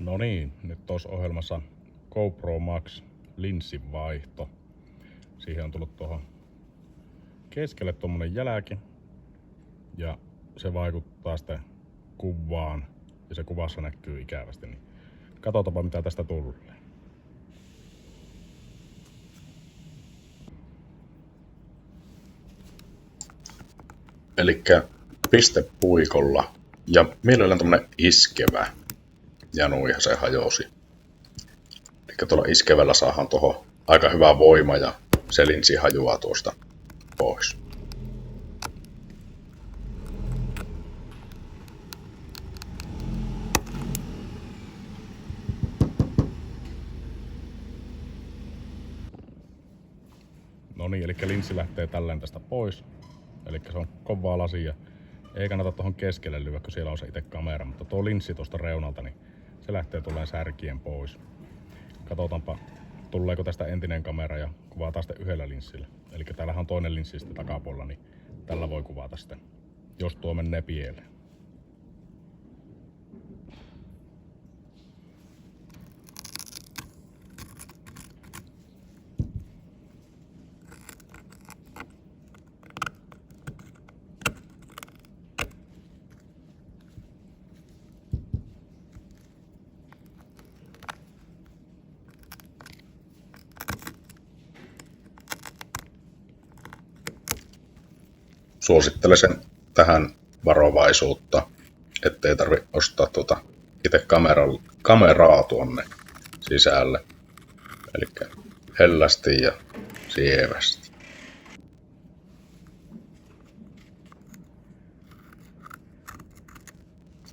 No niin, nyt olisi ohjelmassa GoPro Max linssin vaihto. Siihen on tullut tuohon keskelle tuommoinen jälki ja se vaikuttaa sitten kuvaan ja se kuvassa näkyy ikävästi. Niin katsotaanpa mitä tästä tulee. Elikkä pistepuikolla ja mielellään tämmönen iskevä ja nuihan se hajosi. Elikkä tuolla iskevällä saadaan tuohon aika hyvä voima ja se linssi hajuaa tuosta pois. No niin, eli linssi lähtee tälleen tästä pois. Eli se on kovaa lasia. Ei kannata tuohon keskelle lyödä, kun siellä on se itse kamera, mutta tuo linssi tuosta reunalta, niin se lähtee tulleen särkien pois. Katsotaanpa, tuleeko tästä entinen kamera ja kuvataan sitten yhdellä linssillä. Eli täällähän on toinen linssi sitten takapuolella, niin tällä voi kuvata sitten, jos tuo menee pieleen. Suosittelen tähän varovaisuutta, ettei tarvi ostaa itse kameraa tuonne sisälle. Eli hellästi ja sievästi.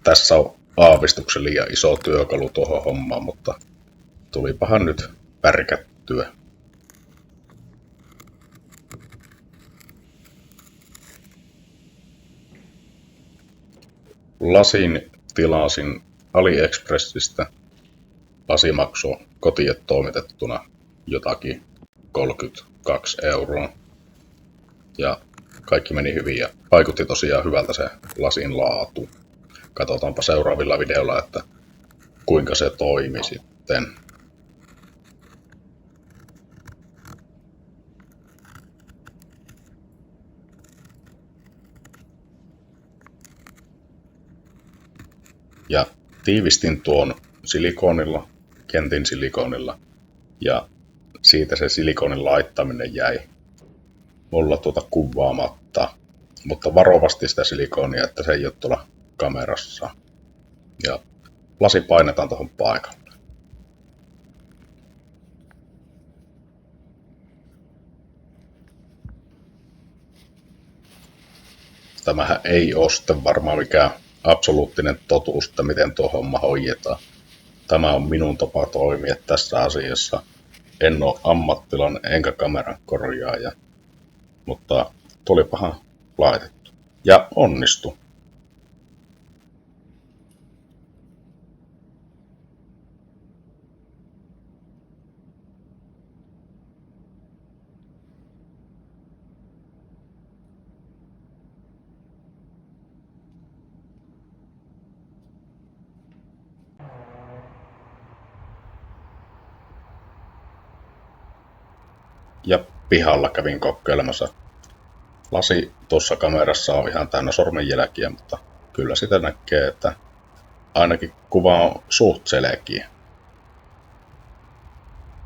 Tässä on aavistuksen liian iso työkalu tuohon hommaan, mutta tulipahan nyt pärkättyä. Lasin tilasin AliExpressistä. Lasi maksoi kotiin toimitettuna jotakin 32 €. Ja kaikki meni hyvin ja vaikutti tosiaan hyvältä se lasin laatu. Katsotaanpa seuraavilla videoilla, että kuinka se toimi sitten. Ja tiivistin tuon silikonilla, Kentin silikonilla, ja siitä se silikonin laittaminen jäi mulla kuvaamatta, mutta varovasti sitä silikonia, että se ei ole tuolla kamerassa. Ja lasi painetaan tuohon paikalle. Tämähän ei ole sitten varmaan mikään absoluuttinen totuus, että miten tuo homma hoidetaan. Tämä on minun tapa toimia tässä asiassa. En ole ammattilainen enkä kameran korjaaja, mutta tulipahan laitettu. Ja onnistu. Ja pihalla kävin kokeilemassa. Lasi tuossa kamerassa on ihan täynnä sormenjälkiä, mutta kyllä sitä näkee, että ainakin kuva on suht selkeä.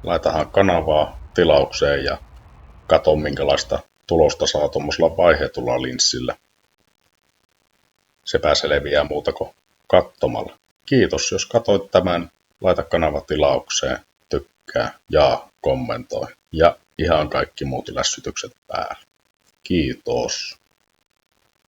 Laitahan kanavaa tilaukseen ja katon minkälaista tulosta saa tuommoisella vaiheetulla linssillä. Sepä selviää muuta kuin katsomalla. Kiitos jos katsoit tämän. Laita kanava tilaukseen, tykkää, jaa, kommentoi ja ihan kaikki muut lässytykset päälle. Kiitos.